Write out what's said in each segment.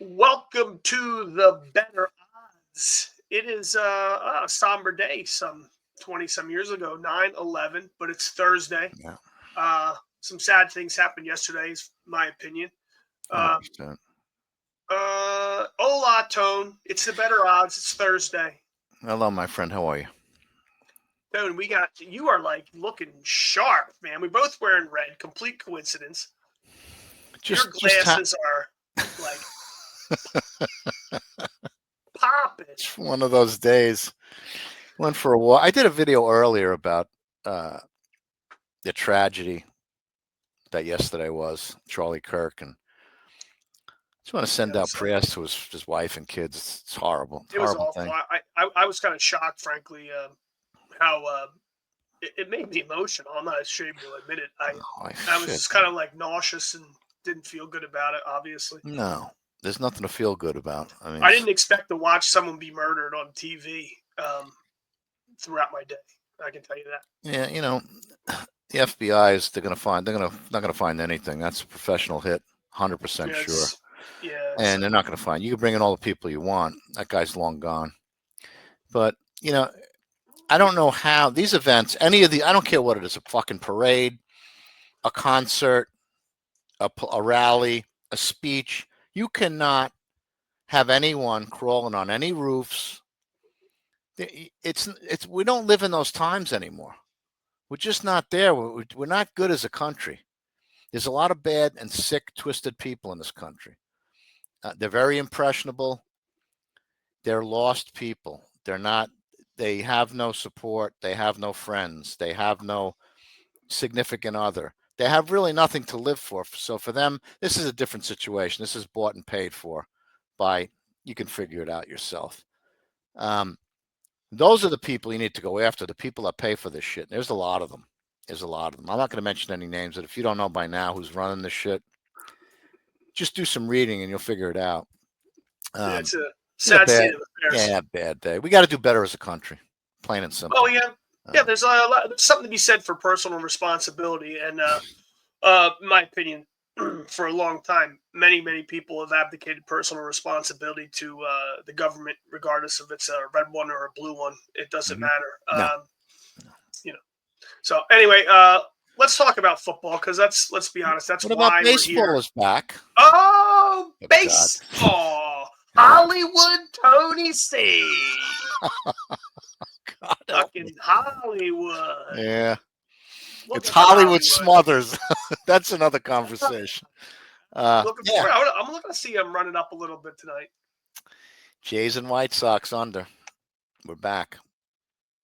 Welcome to the Better Odds. It is a somber day, some 20 some years ago, 9/11, but it's Thursday. Yeah, Some sad things happened yesterday, is my opinion. Uh, 100%. Hola, Tone. It's the Better Odds. It's Thursday. Hello, my friend. How are you? Tone, you are like looking sharp, man. We both wearing red. Complete coincidence. Your Just glasses are like popping. it's one of those days. Went for a walk. I did a video earlier about uh, the tragedy that yesterday was Charlie Kirk, and just want to send out prayers to his wife and kids. It's horrible. It's It a was horrible awful. thing. I was kind of shocked, frankly, how it made me emotional. I'm not ashamed to admit it. Oh, I was shit. just kind of like nauseous and didn't feel good about it. Obviously, No, there's nothing to feel good about. I mean, I didn't expect to watch someone be murdered on TV throughout my day. I can tell you that. yeah, the FBI is they're not gonna find anything. That's a professional hit, 100% Yeah, sure. it's And they're not going to find you. Can bring in all the people you want. That guy's long gone. But I don't know how these events, I don't care what it is, a fucking parade, a concert, a rally, a speech. You cannot have anyone crawling on any roofs. It's we don't live in those times anymore. We're just not there. We're not good as a country. There's a lot of bad and sick, twisted people in this country. They're very impressionable. They're lost people. They have no support. They have no friends. They have no significant other. They have really nothing to live for. So for them, this is a different situation. This is bought and paid for by, you can figure it out yourself. Those are the people you need to go after, the people that pay for this shit. There's a lot of them. There's a lot of them. I'm not going to mention any names, but if you don't know by now who's running this shit, just do some reading and you'll figure it out. it's a Yeah, sad bad. state of affairs. Yeah, bad day. We got to do better as a country, plain and simple. Oh yeah. There's there's something to be said for personal responsibility, and in my opinion, for a long time, many people have abdicated personal responsibility to the government, regardless if it's a red one or a blue one. It doesn't Mhm. matter. No. You know. So anyway, let's talk about football because let's be honest, that's What about why we're baseball here. is back? Oh, Oh, God. baseball, Hollywood, Tony C, God help me. fucking Hollywood. Yeah. Looking It's for Hollywood Hollywood. Smothers. That's another conversation. Looking Yeah. for. I'm looking to see him running up a little bit tonight. Jays and White Sox under. We're back.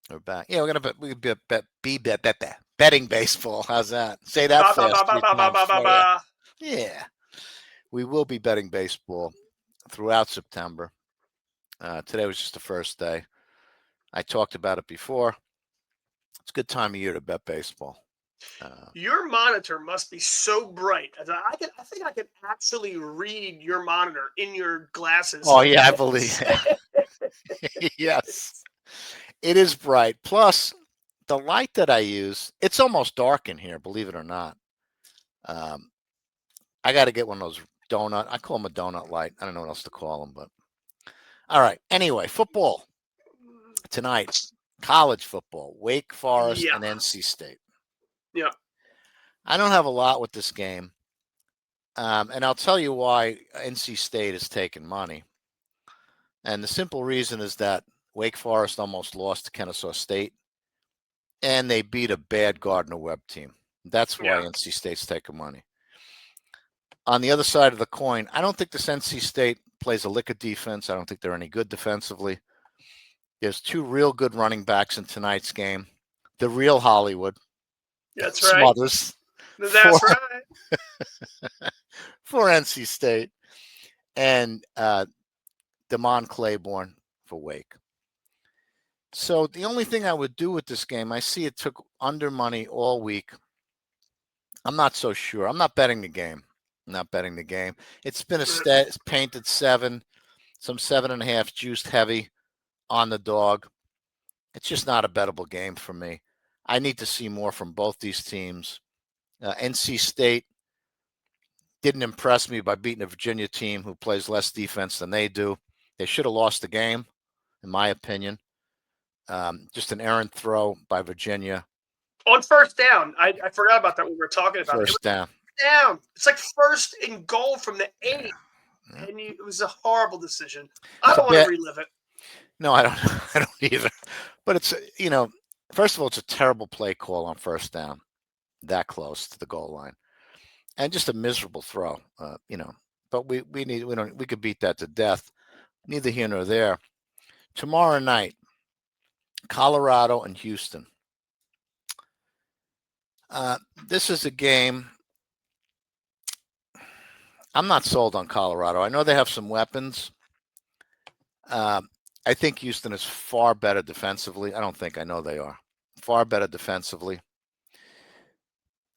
We're back. Yeah, we're gonna betting baseball. How's that? Say that Ba, ba, ba, fast ba, 3 ba, ba, times ba, ba, for you. ba. Yeah. We will be betting baseball throughout September. Today was just the first day. I talked about it before. It's a good time of year to bet baseball. Your monitor must be so bright. I think I can actually read your monitor in your glasses. Oh yeah, I believe. Yes, it is bright. Plus, the light that I use, it's almost dark in here. Believe it or not. I got to get one of those donut. I call them a donut light. I don't know what else to call them, but all right. Anyway, football tonight. College football, Wake Forest Yeah, and NC State. yeah. I don't have a lot with this game. And I'll tell you why NC State is taking money. And the simple reason is that Wake Forest almost lost to Kennesaw State, and they beat a bad Gardner Webb team. That's why Yeah. NC State's taking money. On the other side of the coin, I don't think this NC State plays a lick of defense. I don't think they're any good defensively. There's two real good running backs in tonight's game. The real Hollywood That's right. Smothers That's right. for NC State, and Damon Claiborne for Wake. So the only thing I would do with this game, I see it took under money all week. I'm not so sure. I'm not betting the game. I'm not betting the game. It's been a painted 7, some 7.5 juiced heavy on the dog. It's just not a bettable game for me. I need to see more from both these teams. NC State, didn't impress me by beating a Virginia team who plays less defense than they do. They should have lost the game, in my opinion. Just an errant throw by Virginia. On first down, I forgot about that when we were talking about First down. Down. It's like first and goal from the 8. Yeah. And it was a horrible decision. I don't want to relive it. No, I don't. I don't either. But it's, first of all, it's a terrible play call on first down, that close to the goal line, and just a miserable throw. But we could beat that to death. Neither here nor there. Tomorrow night, Colorado and Houston. This is a game. I'm not sold on Colorado. I know they have some weapons. I think Houston is far better defensively. I know they are. Far better defensively.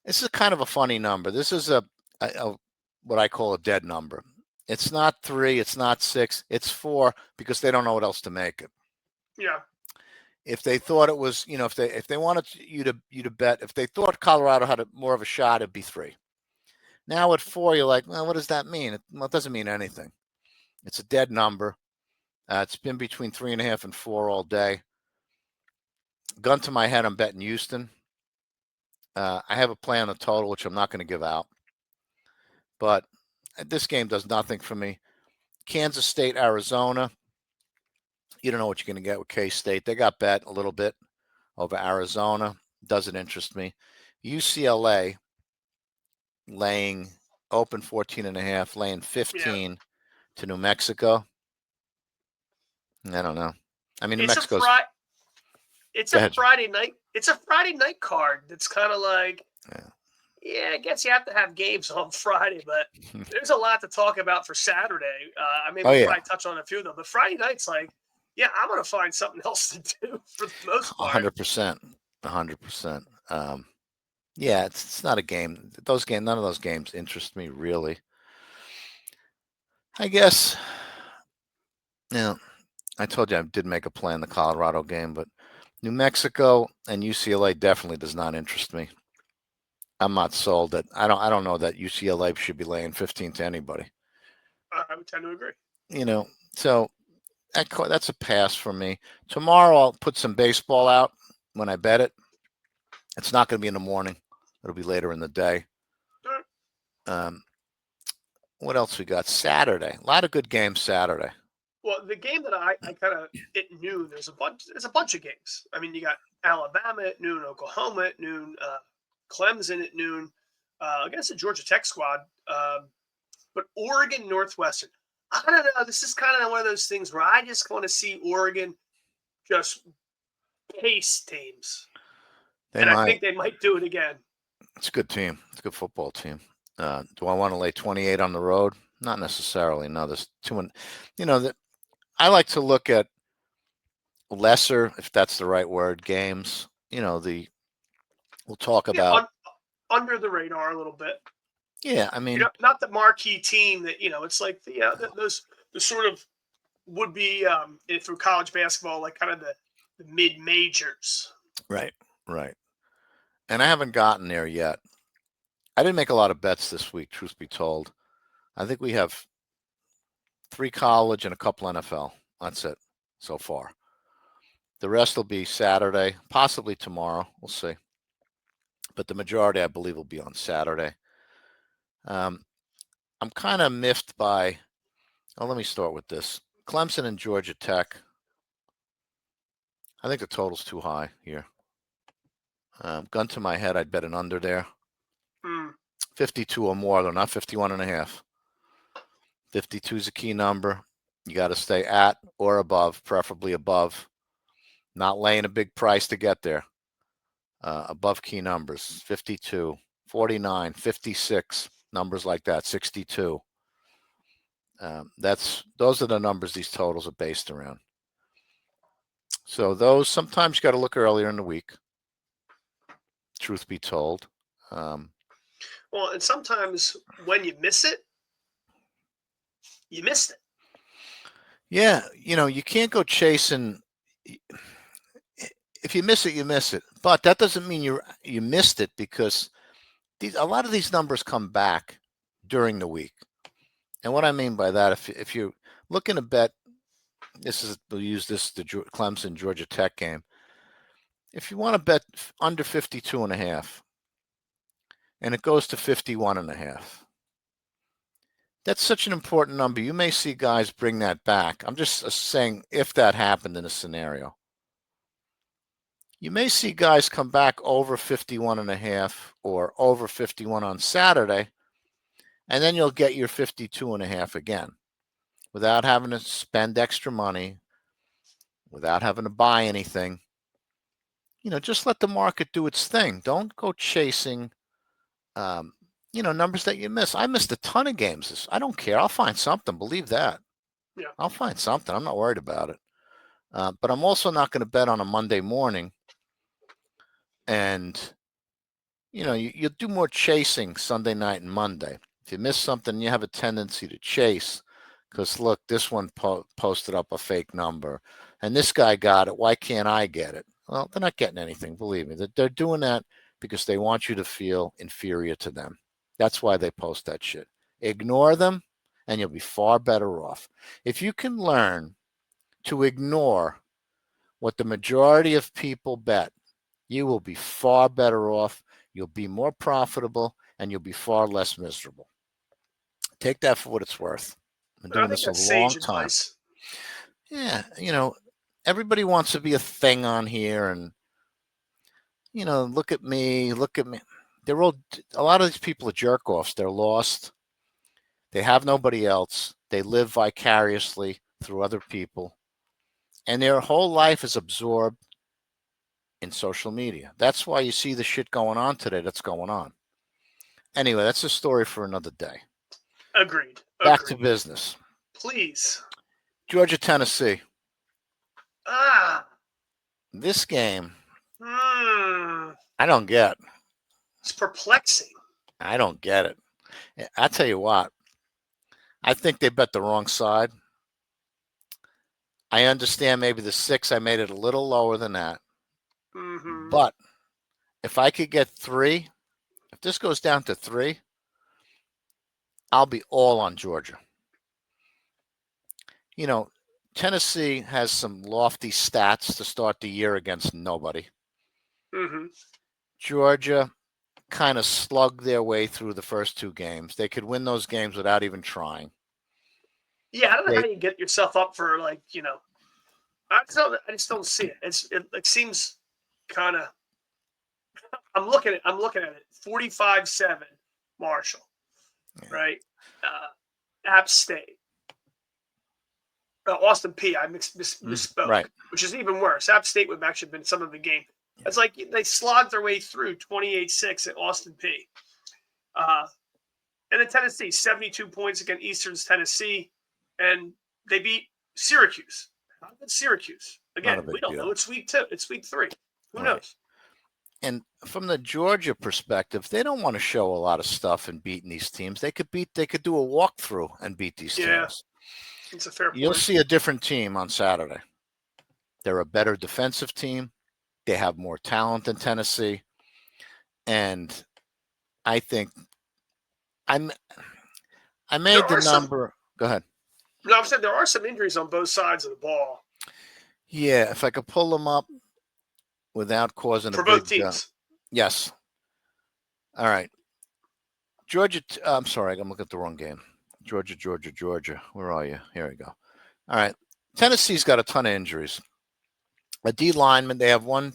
This is kind of a funny number. This is a what I call a dead number. It's not 3, it's not 6, it's 4 because they don't know what else to make it. Yeah. If they thought it was, if they wanted you to bet, if they thought Colorado had more of a shot, it'd be 3. Now at 4, you're like, well, what does that mean? It doesn't mean anything. It's a dead number. It's been between 3.5 and 4 all day. Gun to my head, I'm betting Houston. I have a play on the total, which I'm not going to give out. But this game does nothing for me. Kansas State, Arizona. You don't know what you're going to get with K-State. They got bet a little bit over Arizona. Doesn't interest me. UCLA laying open 14.5, laying 15 to New Mexico. I don't know. I mean, New Mexico's. It's a Friday night. It's a Friday night card. That's kind of like, I guess you have to have games on Friday, but there's a lot to talk about for Saturday. We'll probably touch on a few of them. But Friday night's like, I'm going to find something else to do for the most part. 100%. 100%. It's not a game. None of those games interest me really. I guess, I told you I did make a play in the Colorado game, but New Mexico and UCLA definitely does not interest me. I'm not sold that. I don't know that UCLA should be laying 15 to anybody. I would tend to agree. So that's a pass for me. Tomorrow I'll put some baseball out when I bet it. It's not going to be in the morning. It'll be later in the day. What else we got? Saturday. A lot of good games Saturday. Well, the game that I kind of at noon, there's a bunch of games. I mean, you got Alabama at noon, Oklahoma at noon, Clemson at noon, against the Georgia Tech squad. But Oregon, Northwestern. I don't know. This is kind of one of those things where I just want to see Oregon just pace teams. I think they might do it again. It's a good team. It's a good football team. Do I want to lay 28 on the road? Not necessarily. No, there's too many. I like to look at lesser, if that's the right word, games. We'll talk about under the radar a little bit. Yeah, I mean, not the marquee team that it's like the sort of would be through college basketball, like kind of the mid majors. Right. And I haven't gotten there yet. I didn't make a lot of bets this week, truth be told. I think we have 3 college and a couple NFL. That's it so far. The rest will be Saturday, possibly tomorrow. We'll see. But the majority, I believe, will be on Saturday. I'm kind of miffed by, let me start with this. Clemson and Georgia Tech. I think the total's too high here. Gun to my head, I'd bet an under there. 52 or more, though, not 51.5. 52 is a key number. You got to stay at or above, preferably above. Not laying a big price to get there. Above key numbers, 52, 49, 56, numbers like that, 62. Those are the numbers these totals are based around. So those, sometimes you got to look earlier in the week, truth be told. Well, and sometimes when you miss it, you missed it. Yeah, you can't go chasing. If you miss it, you miss it. But that doesn't mean you missed it, because a lot of these numbers come back during the week. And what I mean by that, if you're looking to bet, we'll use this the Clemson Georgia Tech game. If you want to bet under 52.5 and it goes to 51.5, that's such an important number. You may see guys bring that back. I'm just saying if that happened in a scenario. You may see guys come back over 51.5 or over 51 on Saturday, and then you'll get your 52.5 again without having to spend extra money, without having to buy anything. Just let the market do its thing. Don't go chasing, numbers that you miss. I missed a ton of games. I don't care. I'll find something. Believe that. Yeah. I'll find something. I'm not worried about it. But I'm also not going to bet on a Monday morning. And, you'll do more chasing Sunday night and Monday. If you miss something, you have a tendency to chase because, look, this one posted up a fake number and this guy got it. Why can't I get it? Well, they're not getting anything, believe me. They're doing that because they want you to feel inferior to them. That's why they post that shit. Ignore them and you'll be far better off. If you can learn to ignore what the majority of people bet, you will be far better off, you'll be more profitable, and you'll be far less miserable. Take that for what it's worth. I've been doing this a long time. Advice. Yeah, everybody wants to be a thing on here and, look at me. They're a lot of these people are jerk-offs. They're lost. They have nobody else. They live vicariously through other people. And their whole life is absorbed in social media. That's why you see the shit going on today that's going on. Anyway, that's a story for another day. Agreed. Back to business. Please. Georgia, Tennessee. This game, I don't get. It's perplexing. I don't get it. I tell you what, I think they bet the wrong side. I understand maybe the 6, I made it a little lower than that. Mm-hmm. But if I could get 3, if this goes down to 3, I'll be all on Georgia. Tennessee has some lofty stats to start the year against nobody. Mm-hmm. Georgia kind of slugged their way through the first 2 games. They could win those games without even trying. Yeah, I don't know how you get yourself up for I just don't see it. It seems kind of. I'm looking at it. 45-7, Marshall, right? App State, Austin P. I misspoke, right? Which is even worse. App State would have actually been some of the game. It's like they slogged their way through 28-6 at Austin P. And then Tennessee, 72 points against Eastern's Tennessee, and they beat Syracuse. How good Syracuse? Again, we don't know. It's week 2. It's week 3. Who knows? And from the Georgia perspective, they don't want to show a lot of stuff in beating these teams. They could do a walkthrough and beat these teams. It's a fair point. You'll see a different team on Saturday. They're a better defensive team. They have more talent than Tennessee. And I think I made the number. Go ahead. No, I'm saying there are some injuries on both sides of the ball. Yeah, if I could pull them up without causing for both teams. Yes. All right. Georgia. I'm sorry, I'm looking at the wrong game. Georgia. Where are you? Here we go. All right. Tennessee's got a ton of injuries. A D lineman. They have one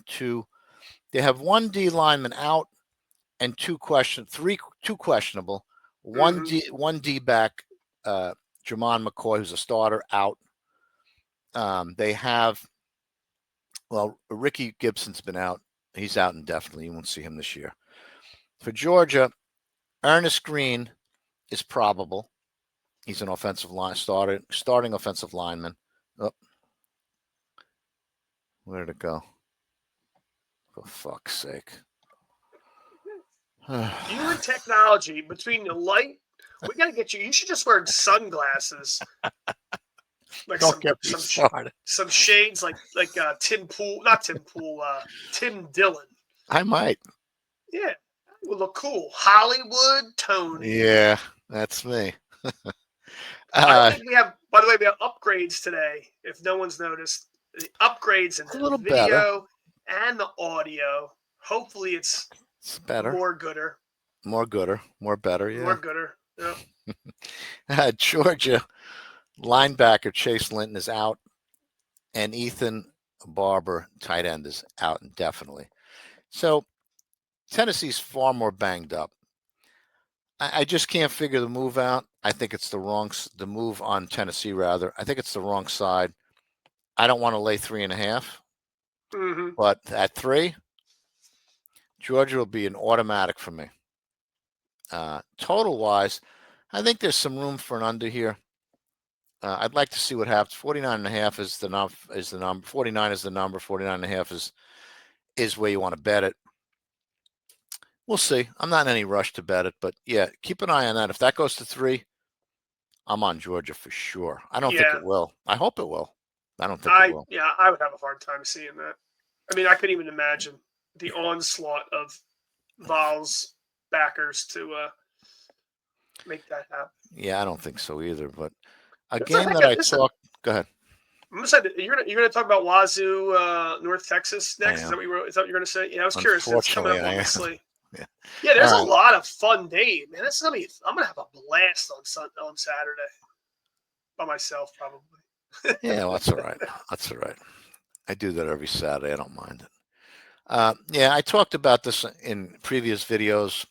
D lineman out and two questionable. One D back. Jermon McCoy, who's a starter, out. They have. Well, Ricky Gibson's been out. He's out indefinitely. You won't see him this year. For Georgia, Ernest Green is probable. He's an offensive line starting offensive lineman. Oh, where did it go? For fuck's sake! You and technology between the light, we gotta get you. You should just wear sunglasses. Like some shades like Tim Pool, not Tim Pool, Tim Dillon. I might. Yeah, it would look cool. Hollywood Tony. Yeah, That's me. I uh, think we have, by the way, we have upgrades today. If no one's noticed, the upgrades in a the little better. video and the audio. Hopefully, it's It's better. more gooder, More gooder. More better. more Yeah. gooder. Yeah. Georgia linebacker Chase Linton is out, and Ethan Barber, tight end, is out indefinitely. So Tennessee's far more banged up. I just can't figure the move out. I think it's the move on Tennessee, rather. I think it's the wrong side. I don't want to lay 3.5, Mm-hmm. but at 3, Georgia will be an automatic for me. Total wise, I think there's some room for an under here. I'd like to see what happens. 49.5 is the number. 49 is the number. 49.5 is where you want to bet it. We'll see. I'm not in any rush to bet it, but yeah, keep an eye on that. If that goes to 3, I'm on Georgia for sure. I don't think Yeah. it will. I hope it will. I don't think it will. I would have a hard time seeing that. I mean, I couldn't even imagine the onslaught of Vols backers to make that happen. Yeah, I don't think so either. But a Listen, game that I listen, talked. Go ahead. I'm gonna say that you're gonna talk about Wazzu North Texas I next. Is am. that what you wrote? Is that what you're gonna say? Yeah, I was curious. It's coming Unfortunately, up I on the am. slate. Yeah. Yeah, there's a All right. lot of fun days, man. This is gonna be. I'm gonna have a blast on Saturday by myself, probably. Yeah, well, that's all right. That's all right. I do that every Saturday. I don't mind it. Yeah, I talked about this in previous videos.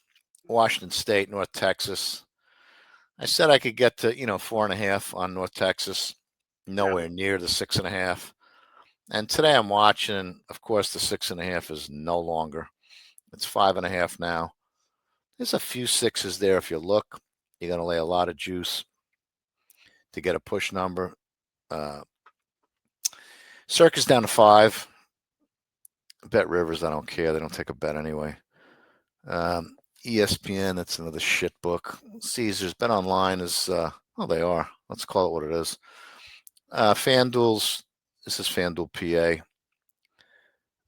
Washington State, North Texas. I said I could get to 4.5 on North Texas, nowhere near the 6.5. And today I'm watching. Of course, the 6.5 is no longer. It's 5.5 now. There's a few 6s there. If you look, you're going to lay a lot of juice to get a push number. Circus down to 5. Bet Rivers, I don't care. They don't take a bet anyway. ESPN, that's another shit book. Caesars, Bet Online is, they are. Let's call it what it is. FanDuel's, this is FanDuel PA.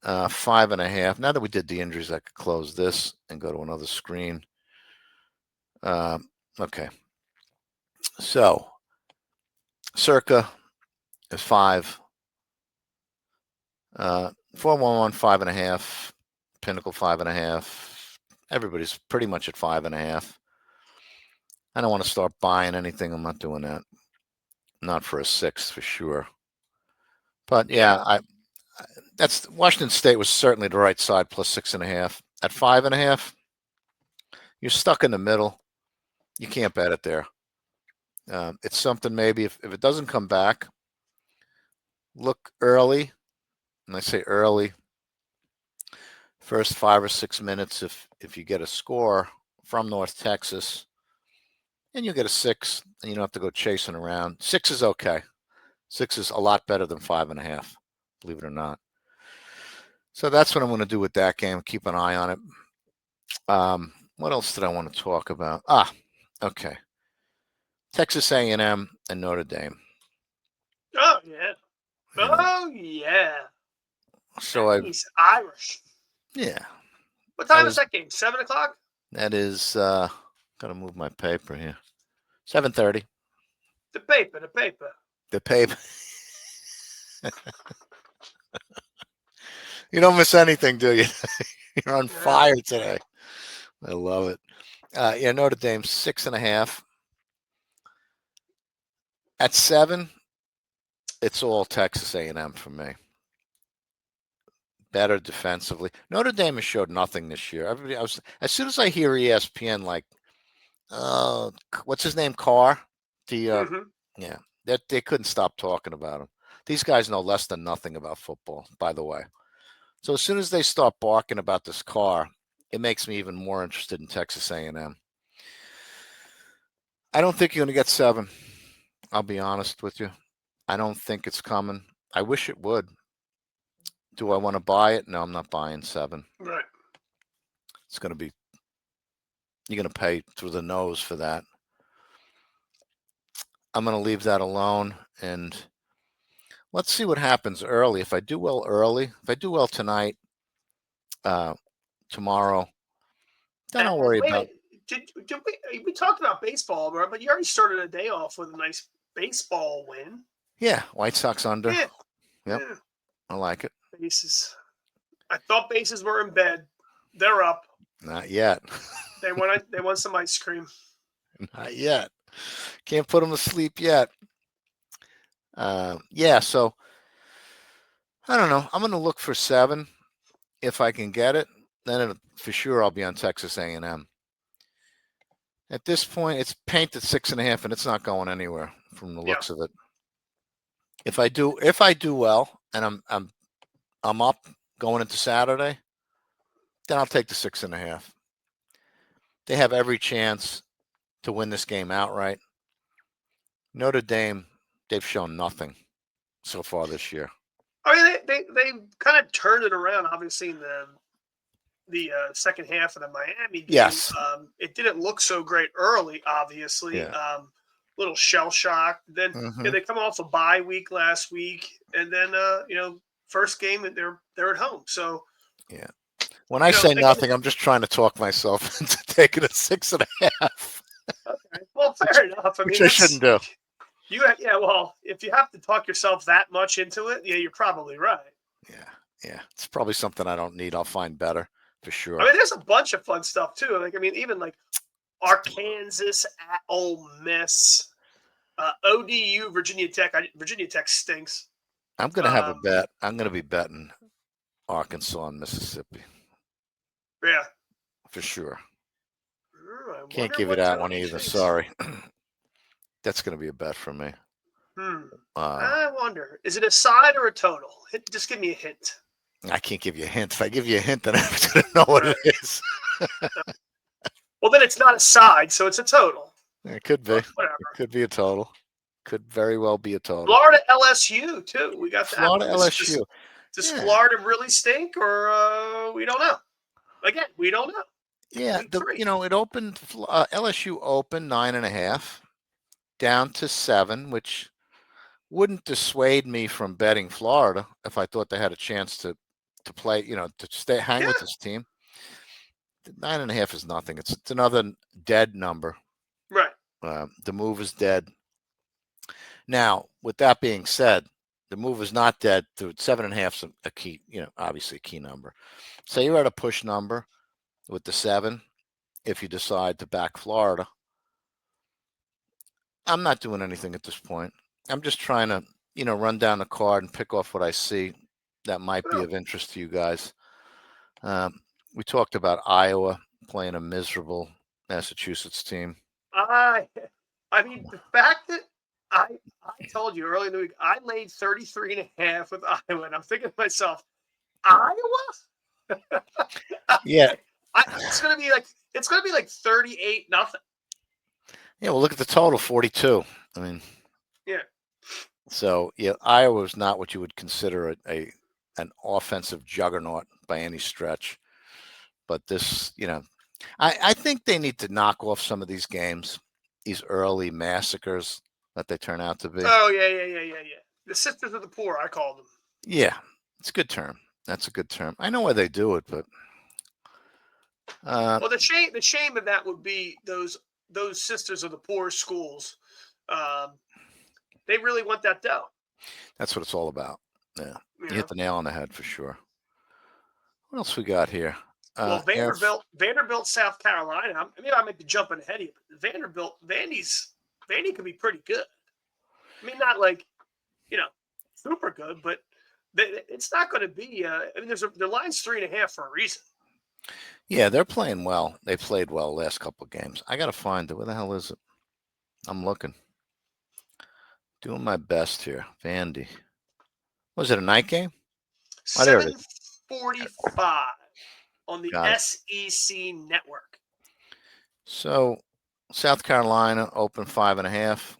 5.5. Now that we did the injuries, I could close this and go to another screen. Okay. So, Circa is 5. 411, 5.5. Pinnacle, 5.5. Everybody's pretty much at 5.5. I don't want to start buying anything. I'm not doing that. Not for a 6 for sure. But yeah, that's Washington State was certainly the right side plus 6.5. At 5.5, you're stuck in the middle. You can't bet it there. It's something maybe if it doesn't come back, look early. And I say early, first 5 or 6 minutes. If you get a score from North Texas, and you get a 6, and you don't have to go chasing around. 6 is okay. 6 is a lot better than 5.5, believe it or not. So that's what I'm going to do with that game. Keep an eye on it. What else did I want to talk about? Okay. Texas A&M and Notre Dame. Oh yeah. Oh yeah. So he's Irish. Yeah. What time is that game? 7:00. That is. Gotta move my paper here. 7:30. The paper. The paper. You don't miss anything, do you? You're on fire today. I love it. Yeah, Notre Dame 6.5. At 7, it's all Texas A&M for me. Better defensively. Notre Dame has showed nothing this year. As soon as I hear ESPN, like, what's his name, Carr? Yeah, they couldn't stop talking about him. These guys know less than nothing about football, by the way. So as soon as they start barking about this Carr, it makes me even more interested in Texas A&M. I don't think you're going to get 7. I'll be honest with you. I don't think it's coming. I wish it would. Do I want to buy it? No, I'm not buying 7. Right. It's going to be, you're going to pay through the nose for that. I'm going to leave that alone, and let's see what happens early. If I do well early, if I do well tonight, tomorrow, then I'll worry about. we talked about baseball, bro, but you already started a day off with a nice baseball win. Yeah, White Sox under. Yeah. Yep. Yeah. I like it. Bases. I thought bases were in bed. They're up. Not yet. They want some ice cream. Not yet. Can't put them to sleep yet. Yeah, so I don't know. I'm going to look for 7 if I can get it. Then for sure I'll be on Texas A&M. At this point, it's painted 6.5, and it's not going anywhere from the looks of it. If I do well, and I'm up going into Saturday, then I'll take the 6.5. They have every chance to win this game outright. Notre Dame, they've shown nothing so far this year. I mean, they kind of turned it around. Obviously, in the second half of the Miami game. Yes. It didn't look so great early, obviously. Yeah. Little shell shock. Then they come off a bye week last week, and then first game they're at home. So yeah. When I say nothing, I'm just trying to talk myself into taking a 6.5. Okay. Well, fair enough. I mean, I shouldn't do. Well, if you have to talk yourself that much into it, yeah, you're probably right. Yeah. It's probably something I don't need. I'll find better for sure. I mean, there's a bunch of fun stuff too. Like, I mean, even like Arkansas at Ole Miss, ODU, Virginia Tech. Virginia Tech stinks. I'm going to have a bet. I'm going to be betting Arkansas and Mississippi. Yeah. For sure. Can't give you that one either. Sorry. That's going to be a bet for me. I wonder, is it a side or a total? Just give me a hint. I can't give you a hint. If I give you a hint, then I'm going to know what it is. Well, then it's not a side, so it's a total. It could be. Whatever. It could be a total. Could very well be a total. Florida LSU too. We got Florida LSU. Does Florida really stink, or we don't know? Again, we don't know. Yeah, it opened. LSU opened 9.5, down to 7, which wouldn't dissuade me from betting Florida if I thought they had a chance to play. To hang with this team. 9.5 is nothing. It's another dead number. Right. The move is dead. Now, with that being said, the move is not dead. 7.5 is a key. Obviously a key number. So you're at a push number with the 7. If you decide to back Florida, I'm not doing anything at this point. I'm just trying to, run down the card and pick off what I see that might be of interest to you guys. We talked about Iowa playing a miserable Massachusetts team. I mean, the fact that I told you early in the week, I laid 33.5 with Iowa, and I'm thinking to myself, Iowa? Yeah. It's gonna be like 38-0. Yeah, well, look at the total, 42. I mean, yeah. So Iowa is not what you would consider an offensive juggernaut by any stretch. But this, I think they need to knock off some of these games, these early massacres that they turn out to be. Oh yeah. The Sisters of the Poor, I call them. Yeah, it's a good term. That's a good term. I know why they do it, but well, the shame of that would be those Sisters of the Poor schools. They really want that dough. That's what it's all about. Yeah, you hit the nail on the head for sure. What else we got here? Well, Vanderbilt, South Carolina. I might be jumping ahead of you, but Vandy could be pretty good. I mean, not like super good, but it's not going to be. Their line's 3.5 for a reason. Yeah, they're playing well. They played well last couple of games. I got to find it. Where the hell is it? I'm looking. Doing my best here. Vandy. Was it a night game? 7:45 on the SEC network. So South Carolina opened 5.5,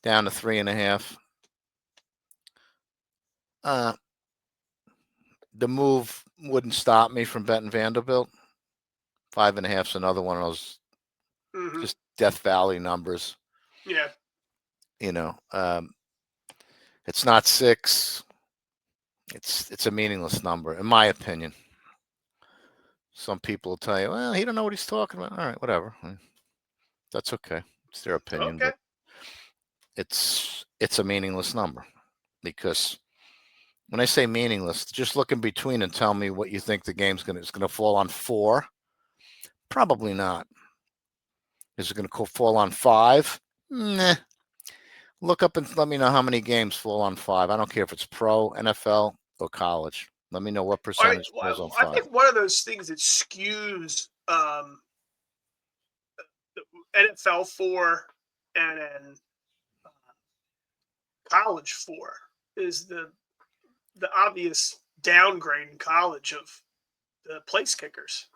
down to 3.5. The move wouldn't stop me from betting Vanderbilt. 5.5 is another one of those just Death Valley numbers. Yeah. It's not 6. It's a meaningless number, in my opinion. Some people will tell you, well, he don't know what he's talking about. All right, whatever. That's okay. It's their opinion, Okay. but it's a meaningless number because when I say meaningless, just look in between and tell me what you think the game's is going to fall on 4. Probably not. Is it going to fall on 5? Nah. Look up and let me know how many games fall on 5. I don't care if it's pro, NFL, or college. Let me know what percentage falls on I 5. think one of those things that skews the NFL 4 and then college 4 is the obvious downgrade in college of the place kickers.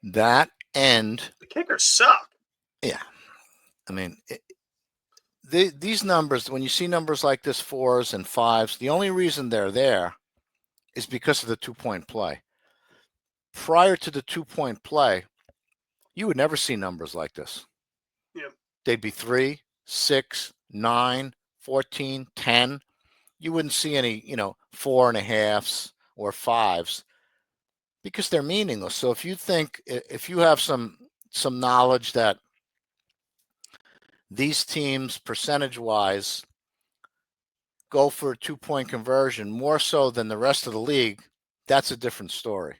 That and The kickers suck. yeah, I mean these numbers. When you see numbers like this, 4s and 5s, the only reason they're there is because of the 2-point play. Prior to the 2-point play, you would never see numbers like this. Yeah. They'd be 3, 6, 9, 14, 10. You wouldn't see any, 4.5s or 5s because they're meaningless. So if you have some knowledge that these teams percentage-wise go for a 2-point conversion more so than the rest of the league, that's a different story.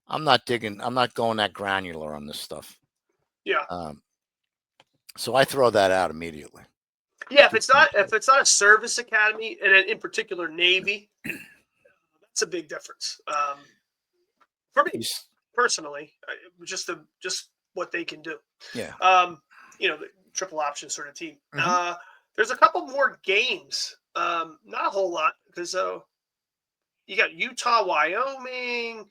I'm not going that granular on this stuff. Yeah. So I throw that out immediately. Yeah, if it's not a service academy, and in particular Navy, that's a big difference. For me personally, just what they can do. Yeah. The triple option sort of team. Mm-hmm. There's a couple more games. Not a whole lot because you got Utah, Wyoming,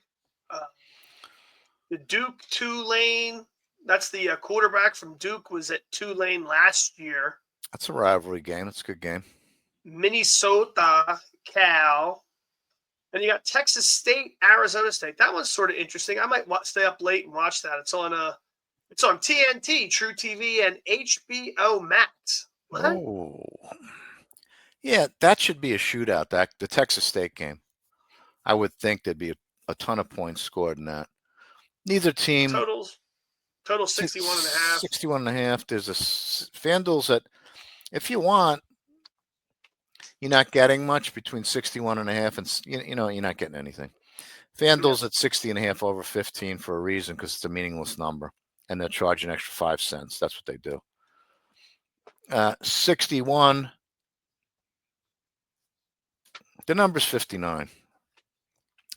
the Duke Tulane. That's the quarterback from Duke was at Tulane last year. That's a rivalry game. That's a good game. Minnesota, Cal. And you got Texas State, Arizona State. That one's sort of interesting. I might stay up late and watch that. It's on TNT, True TV, and HBO Max. What? Oh, yeah, that should be a shootout. The Texas State game. I would think there'd be a ton of points scored in that. Neither team. Total 61 and a half. 61 and a half. There's a FanDuel's at, if you want, you're not getting much between 61 and a half and, you're not getting anything. FanDuel's at 60 and a half over 15 for a reason, because it's a meaningless number and they'll charge an extra 5 cents. That's what they do. 61, the number's 59.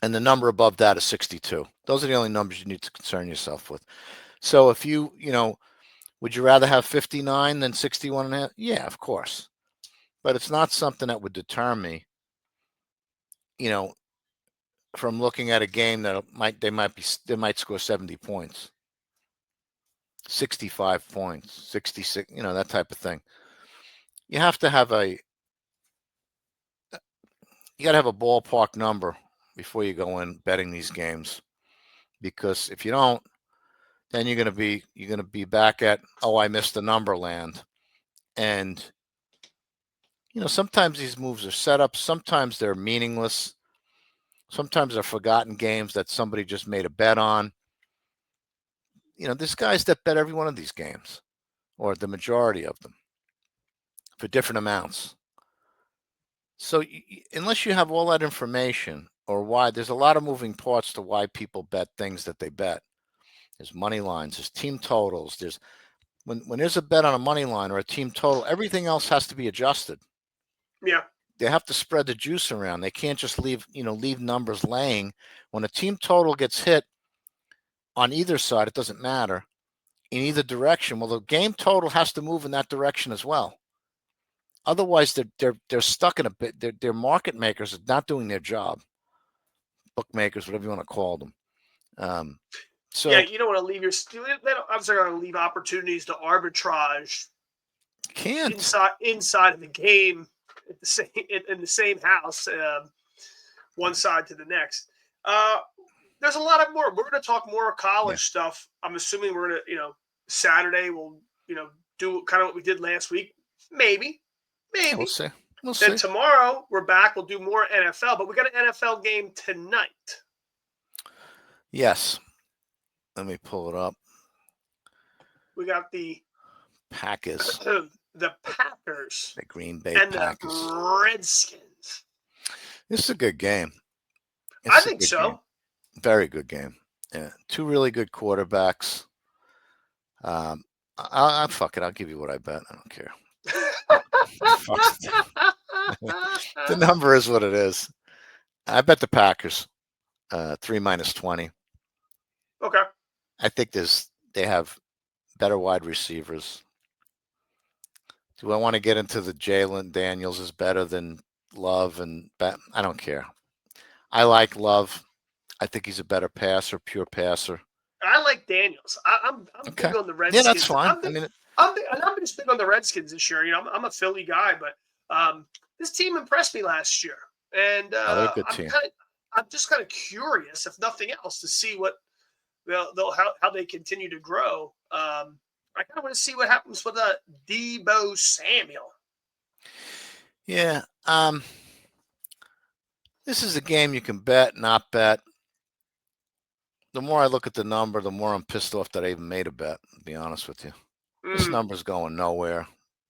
And the number above that is 62. Those are the only numbers you need to concern yourself with. So if you would you rather have 59 than 61 and a half? Yeah, of course. But it's not something that would deter me, from looking at a game that they might score 70 points, 65 points, 66, that type of thing. You have to have you got to have a ballpark number before you go in betting these games, because if you don't, then you're going to be back at, oh, I missed the number land. And sometimes these moves are set up, sometimes they're meaningless, sometimes they're forgotten games that somebody just made a bet on. There's guys that bet every one of these games, or the majority of them, for different amounts. So unless you have all that information, or why, there's a lot of moving parts to why people bet things that they bet. There's money lines, there's team totals. When there's a bet on a money line or a team total, everything else has to be adjusted. Yeah. They have to spread the juice around. They can't just leave numbers laying. When a team total gets hit on either side, it doesn't matter, in either direction. Well, the game total has to move in that direction as well. Otherwise, they're stuck in a bit. Their market makers are not doing their job. Bookmakers, whatever you want to call them. So yeah, you don't want to leave obviously going to leave opportunities to arbitrage. Can't inside of the game in the same house, one side to the next. There's a lot of more. We're going to talk more college stuff. I'm assuming we're going to, Saturday we'll, do kind of what we did last week. Maybe. Yeah, we'll see. Then tomorrow we're back. We'll do more NFL, but we got an NFL game tonight. Yes. Let me pull it up. We got the Packers. the Packers The Green Bay and the Packers. Redskins. This is a good game. I It's a think good game. so. Very good game. Yeah. Two really good quarterbacks. I fuck it. I'll give you what I bet. I don't care. Fuck it. The number is what it is. I bet the Packers. 3 minus 20. Okay. I think they have better wide receivers. Do I want to get into the Jalen Daniels is better than Love and I don't care. I like Love. I think he's a better passer, pure passer. I like Daniels. I'm Okay. big on the Yeah, that's Redskins. fine. I mean, I'm just big on the Redskins this year. I'm a Philly guy, but this team impressed me last year, and they're a good team. I'm just kind of curious, if nothing else, to see what how they continue to grow. I kind of want to see what happens with Debo Samuel. Yeah. This is a game you can bet, not bet. The more I look at the number, the more I'm pissed off that I even made a bet, to be honest with you. This number's going nowhere.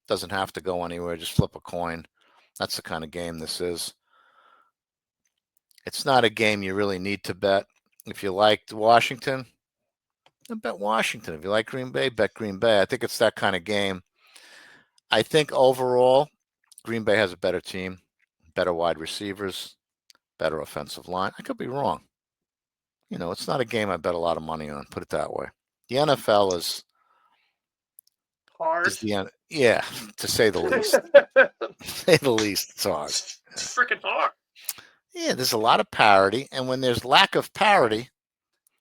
Doesn't have to go anywhere. Just flip a coin. That's the kind of game this is. It's not a game you really need to bet. If you liked Washington, then bet Washington. If you like Green Bay, bet Green Bay. I think it's that kind of game. I think overall, Green Bay has a better team, better wide receivers, better offensive line. I could be wrong. It's not a game I bet a lot of money on. Put it that way. The NFL is Hard. yeah, to say the least. Say the least, it's hard. It's freaking hard. Yeah, there's a lot of parity, and when there's lack of parity,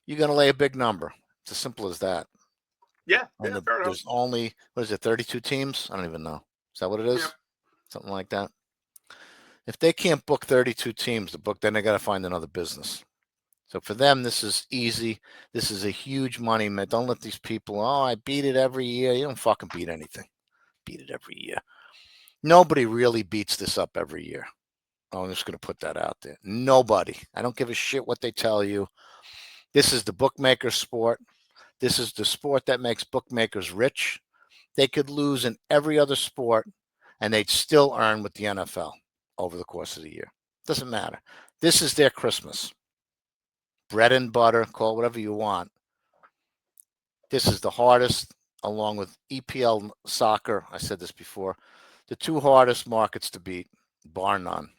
you're going to lay a big number. It's as simple as that. Yeah, And fair enough. there's only, what is it, 32 teams? I don't even know. Is that what it is? Yep. Something like that. If they can't book 32 teams to book, then they got to find another business. So for them, this is easy. This is a huge money. Don't let these people, I beat it every year. You don't fucking beat anything. Beat it every year. Nobody really beats this up every year. I'm just going to put that out there. Nobody. I don't give a shit what they tell you. This is the bookmaker sport. This is the sport that makes bookmakers rich. They could lose in every other sport, and they'd still earn with the NFL over the course of the year. Doesn't matter. This is their Christmas. Bread and butter, call it whatever you want. This is the hardest, along with EPL soccer. I said this before. The two hardest markets to beat, bar none.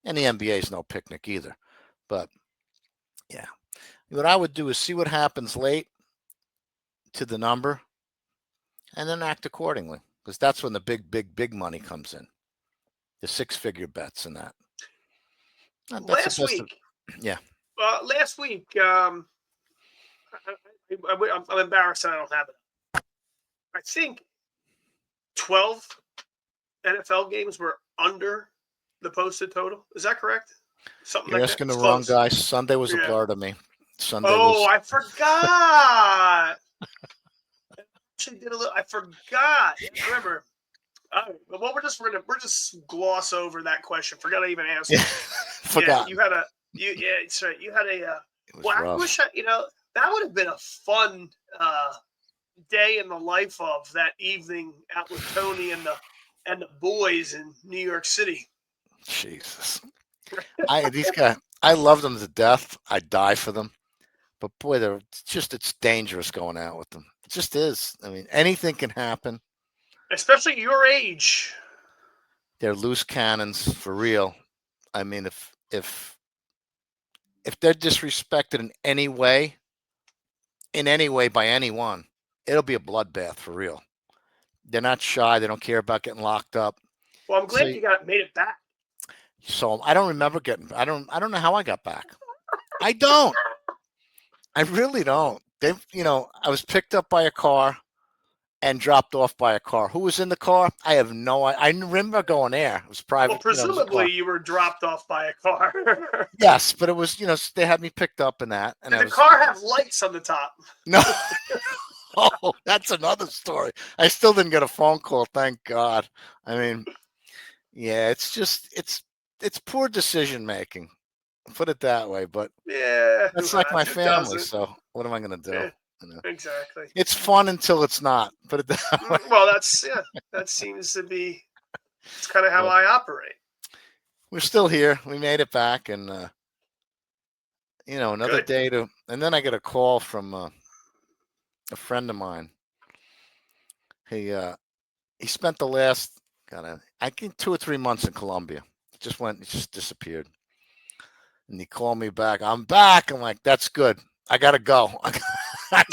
And the NBA is no picnic either. But, yeah. What I would do is see what happens late to the number and then act accordingly, because that's when the big money comes in. The six-figure bets and that. Last week. Yeah. Last week, I'm embarrassed that I don't have it. I think 12 NFL games were under the posted total. Is that correct? Something You're like asking that. the wrong guy. Sunday was a blur to me. I forgot. Actually, I forgot. I remember. Well, we're just gloss over that question. Forgot I even asked. Yeah. Forgot. Yeah, it's right. You had a. Well, rough. I wish that would have been a fun day in the life of that evening out with Tony and the boys in New York City. Jesus. These guys, I love them to death. I die for them. But boy, it's dangerous going out with them. It just is. I mean, anything can happen. Especially your age. They're loose cannons for real. I mean, if they're disrespected in any way by anyone, it'll be a bloodbath for real. They're not shy. They don't care about getting locked up. Well, I'm glad you made it back. So I don't remember I don't know how I got back. I don't. I really don't. I was picked up by a car and dropped off by a car. Who was in the car? I have no idea. I remember going there. It was private. Well, presumably you were dropped off by a car. Yes, but it was, they had me picked up in that. And Did the car have lights on the top? No. Oh, that's another story. I still didn't get a phone call, thank God. I mean, yeah, it's poor decision making. Put it that way. But Yeah, that's who like my hasn't? family. Doesn't. So what am I going to do? Yeah, You know? exactly. It's fun until it's not. Put it that way. Well, that seems to be. It's kind of how But I operate. we're still here. We made it back, and another Good. day to. And then I get a call from a friend of mine. He spent the last I think 2 or 3 months in Colombia. He just disappeared. And he called me back. I'm back. I'm like, that's good. I gotta go. I'm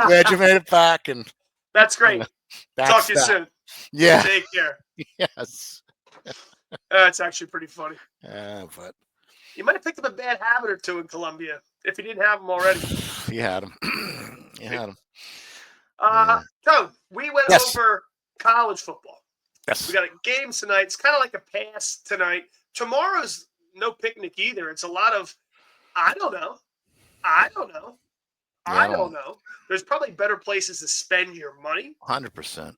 glad you made it back, and That's great. Talk that's to you that. soon. Yeah. Take care. Yes. That's actually pretty funny. But You might have picked up a bad habit or two in Colombia if you didn't have them already. he had him. He had him. Tone, we went Yes. over college football. Yes. We got a game tonight. It's kind of like a pass tonight. Tomorrow's no picnic either. It's a lot of, I don't know. There's probably better places to spend your money. 100%.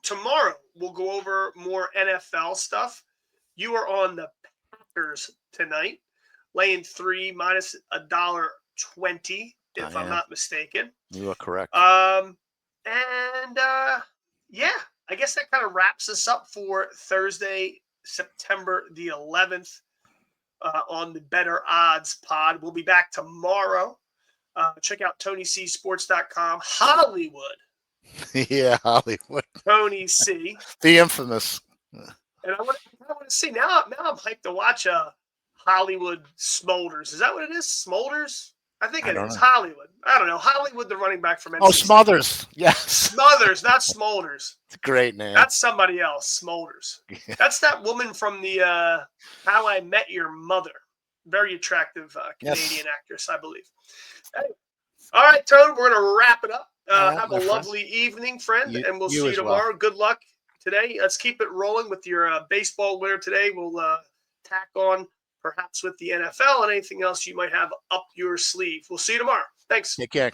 Tomorrow, we'll go over more NFL stuff. You are on the Packers tonight, laying 3 minus $1.20, if I'm not mistaken. You are correct. Yeah, I guess that kind of wraps us up for Thursday, September the 11th on the Better Odds pod. We'll be back tomorrow. Check out TonyCSports.com. Hollywood. Yeah, Hollywood. Tony C. The infamous. And I want to see now. I'm hyped to watch Hollywood Smolders. Is that what it is? Smolders? I think it is. Hollywood. I don't know. Hollywood, the running back from NCAA. Oh, Smothers. Yes. Smothers, not Smolders. It's a great name. That's somebody else. Smolders. Yeah. That's that woman from the How I Met Your Mother. Very attractive Canadian actress, I believe. Hey. All right, Tone, we're going to wrap it up. Have a lovely evening, friend, and we'll see you tomorrow. Well. Good luck today. Let's keep it rolling with your baseball winner today. We'll tack on perhaps with the NFL and anything else you might have up your sleeve. We'll see you tomorrow. Thanks. Take care.